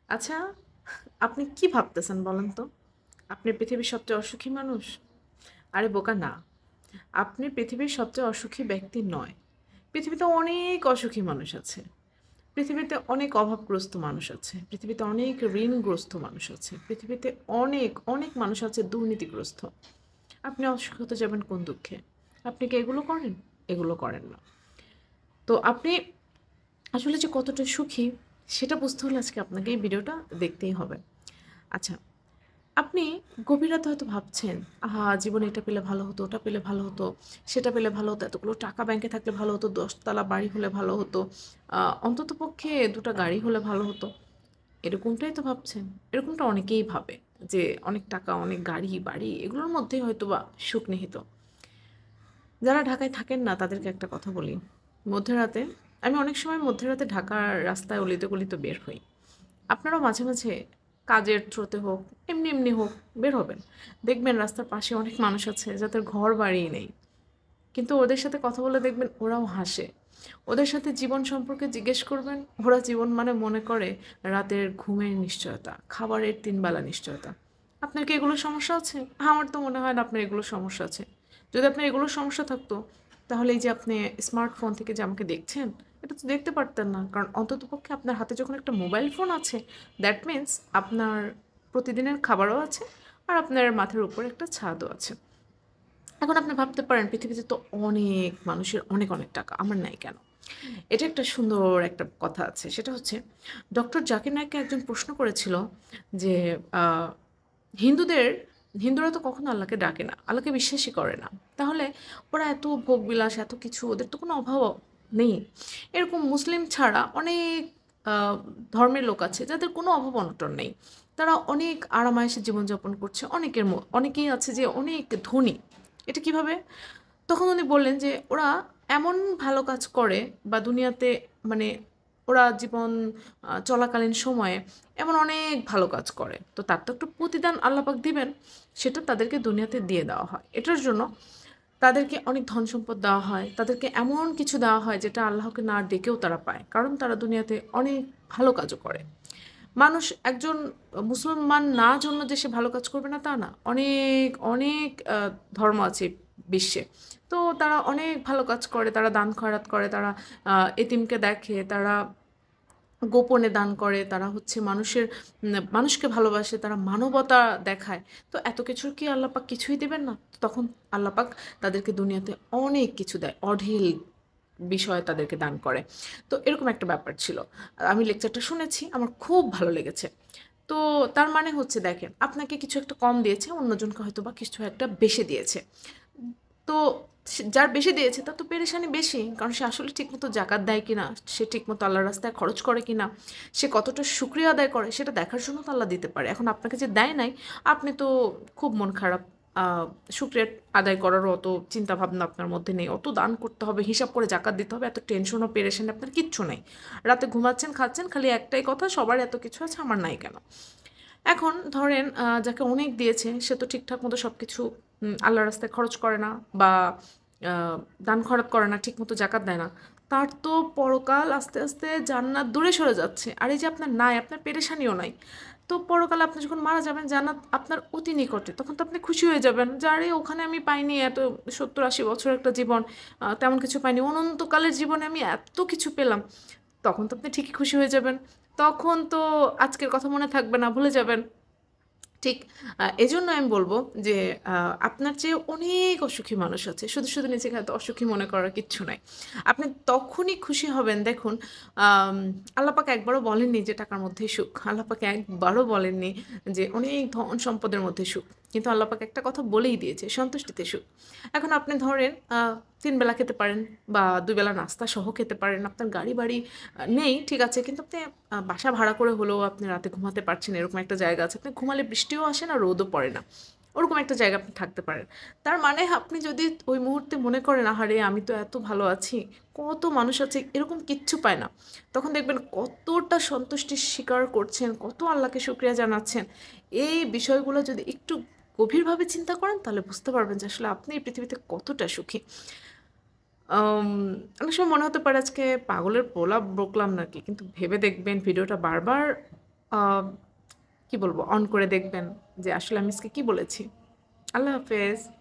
আচ্ছা, আপনি কি ভাবতেছেন বলেন তো? আপনি পৃথিবীর সবচেয়ে অসুখী মানুষ? আরে বোকা না। আপনি পৃথিবীর সবচেয়ে অসুখী ব্যক্তি নয়। পৃথিবীতে অনেক অসুখী মানুষ আছে। পৃথিবীতে অনেক অভাবগ্রস্ত মানুষ আছে। পৃথিবীতে অনেক ঋণগ্রস্ত মানুষ আছে। পৃথিবীতে অনেক, অনেক মানুষ আছে দুর্নীতিগ্রস্ত। আপনি অসুখী হতে যাবেন কোন দুঃখে? আপনি কি এগুলো করেন? এগুলো করেন না। তো আপনি আসলে যে কতটা সুখী সেটা বুঝতে হলে আজকে আপনাকে এই ভিডিওটা দেখতেই হবে। আচ্ছা, আপনি গভীর রাতে হয়তো ভাবছেন, আহা! জীবনে এটা পেলে ভালো হতো, ওটা পেলে ভালো হতো, সেটা পেলে ভালো হতো, এতগুলো টাকা ব্যাংকে থাকলে ভালো হতো, ১০ তলা বাড়ি হলে ভালো হতো, অন্ততপক্ষে ২ টা গাড়ি হলে ভালো হতো। এরকমটাই তো ভাবছেন। এরকমটা অনেকেই ভাবে যে অনেক টাকা, অনেক গাড়ি, বাড়ি এগুলোর মধ্যেই হয়তোবা সুখ নিহিত। যারা ঢাকায় থাকেন না তাদেরকে একটা কথা বলি। মধ্যরাতে আমি অনেক সময় মধ্যরাতে ঢাকার রাস্তায় অলিতে গলিতে বের হই। আপনারাও মাঝে, মাঝে কাজের থ্রুতে হোক, এমনি, এমনি হোক বের হবেন। দেখবেন রাস্তার পাশে অনেক মানুষ আছে যাদের ঘর বাড়িই নেই। কিন্তু ওদের সাথে কথা বলে দেখবেন ওরাও হাসে। ওদের সাথে জীবন সম্পর্কে জিজ্ঞেস করবেন, ওরা জীবন মানে মনে করে রাতের ঘুমের নিশ্চয়তা, খাবারের ৩ বেলা নিশ্চয়তা। আপনার কি এগুলো সমস্যা আছে? আমার তো মনে হয় না আপনার এগুলো সমস্যা আছে। যদি আপনার এগুলো সমস্যা থাকতো, তাহলে এই যে আপনি স্মার্টফোন থেকে যে আমাকে দেখছেন, এটা তো দেখতে পারতেন না। কারণ অন্ততপক্ষে আপনার হাতে যখন একটা মোবাইল ফোন আছে, দ্যাট মিন্স আপনার প্রতিদিনের খাবারও আছে আর আপনার মাথার উপর একটা ছাদও আছে। এখন আপনি ভাবতে পারেন পৃথিবীতে তো অনেক মানুষের অনেক, অনেক টাকা। আমার নাই কেন? এটা একটা সুন্দর একটা কথা আছে। সেটা হচ্ছে ডক্টর জাকির নায়েককে একজন প্রশ্ন করেছিল যে আ হিন্দুদের হিন্দুরা তো কখনো আল্লাহকে ডাকে না। আল্লাহকে বিশ্বাসই করে না। তাহলে ওরা এত ভোগবিলাস, এত কিছু ওদের তো কোনো অভাব নেই। এরকম মুসলিম ছাড়া অনেক আ ধর্মের লোক আছে যাদের কোনো অভাব-অনটন নেই। তারা অনেক আরাম-আয়েশে জীবনযাপন করছে। অনেকেই আছে যে অনেক ধনী। এটা কিভাবে? তখন উনি বললেন যে ওরা এমন ভালো কাজ করে বা দুনিয়াতে মানে ওরা জীবন চলাকালীন সময়ে এমন অনেক ভালো কাজ করে। তো তার তো একটু প্রতিদান আল্লাহ পাক দিবেন। সেটা তাদেরকে দুনিয়াতে দিয়ে দেওয়া হয়। এটার জন্য তাদেরকে অনেক ধন সম্পদ দেওয়া হয়। তাদেরকে এমন কিছু দেওয়া হয় যেটা আল্লাহকে না ডেকেও তারা পায়। কারণ তারা দুনিয়াতে অনেক ভালো কাজও করে। মানুষ একজন মুসলমান না জন্য যে সে ভালো কাজ করবে না তা না। অনেক, অনেক ধর্ম আছে বিশ্বে। তো তারা অনেক ভালো কাজ করে, তারা দান খয়রাত করে, তারা এতিমকে দেখে, তারা গোপনে দান করে, তারা হচ্ছে মানুষকে ভালোবাসে, তারা মানবতা দেখায়। তো এত কিছুর কি আল্লাহ পাক কিছুই দিবেন না? তখন আল্লাহ পাক তাদেরকে দুনিয়াতে অনেক কিছু দেয়। অঢেল বিষয় তাদেরকে দান করে। তো এরকম একটা ব্যাপার ছিল। আমি লেকচারটা শুনেছি, আমার খুব ভালো লেগেছে। তো তার মানে হচ্ছে দেখেন, আপনাকে কিছু একটা কম দিয়েছে, অন্যজনকে হয়তোবা কিছু একটা বেশি দিয়েছে। তো যার বেশি দিয়েছে তার তো পেরেশানি বেশি। কারণ সে আসলে ঠিকমতো জাকাত দেয় কিনা, সে ঠিকমতো আল্লাহর রাস্তায় খরচ করে কিনা, সে কতটা শুকরিয়া আদায় করে সেটা দেখার জন্য তো আল্লাহ দিতে পারে। এখন আপনাকে যে দেয় নাই, আপনি তো খুব মন খারাপ। আ শুকরিয়া আদায় করারও অত চিন্তাভাবনা আপনার মধ্যে নেই। অত দান করতে হবে, হিসাব করে জাকাত দিতে হবে, এত টেনশন ও পেরেশানি আপনার কিচ্ছু নেই। রাতে ঘুমাচ্ছেন, খাচ্ছেন, খালি একটাই কথা, সবার এত কিছু আছে, আমার নাই কেন? এখন ধরেন যাকে অনেক দিয়েছে সে তো ঠিকঠাক মতো সবকিছু আল্লাহর রাস্তায় খরচ করে না বা আ দান খয়রাত করে না, ঠিকমতো জাকাত দেয় না। তার তো পরকাল আস্তে, আস্তে জান্নাত দূরে সরে যাচ্ছে। আর এই যে আপনার নাই, আপনার পেরেশানিও নাই। তো পরকালে আপনি যখন মারা যাবেন জান্নাত আপনার অতি নিকটে। তখন তো আপনি খুশি হয়ে যাবেন যে, "আরে ওখানে আমি পাইনি এত ৭০-৮০ বছরের একটা জীবন, তেমন কিছু পাইনি। অনন্তকালের জীবনে আমি এত কিছু পেলাম।" তখন তো আপনি ঠিকই খুশি হয়ে যাবেন। তখন তো আজকের কথা মনে থাকবে না, ভুলে যাবেন। ঠিক এজন্য আমি বলব যে আ আপনার চেয়ে অনেক অসুখী মানুষ আছে। শুধু, শুধু নিজেকে এত অসুখী মনে করার কিচ্ছু নাই। আপনি তখনই খুশি হবেন দেখুন আম আল্লাহ পাক একবারও বলেননি যে টাকার মধ্যেই সুখ। আল্লাহ পাক একবারও বলেননি যে অনেক ধন সম্পদের মধ্যে সুখ। কিন্তু আল্লাহ পাক একটা কথা বলেই দিয়েছে, সন্তুষ্টিতে সুখ। এখন আপনি ধরেন ৩ বেলা খেতে পারেন বা ২ বেলা নাস্তা সহ খেতে পারেন। আপনার গাড়ি-বাড়ি নেই ঠিক আছে। কিন্তু আপনি বাসা ভাড়া করে হলেও আপনি রাতে ঘুমাতে পারছেন, এরকম একটা জায়গা আছে। আপনি ঘুমালে বৃষ্টিও আসে না, রোদও পড়ে না। ওরকম একটা জায়গায় আপনি থাকতে পারেন। তার মানে আপনি যদি ওই মুহূর্তে মনে করেন, আহারে! আমি তো এত ভালো আছি। কত মানুষ আছে এরকম কিচ্ছু পায় না। তখন দেখবেন কতটা সন্তুষ্টির স্বীকার করছেন, কত আল্লাহকে শুকরিয়া জানাচ্ছেন। এই বিষয়গুলো যদি একটু গভীরভাবে চিন্তা করেন তাহলে বুঝতে পারবেন যে আসলে আপনি এই পৃথিবীতে কতটা সুখী। আম অনেক সময় মনে হতে পারে আজকে পাগলের প্রলাপ বকলাম নাকি? কিন্তু ভেবে দেখবেন ভিডিওটা বারবার আহ, কি বলবো, অন করে দেখবেন যে আসলে আমি আজকে কি বলেছি। আল্লাহ হাফেজ।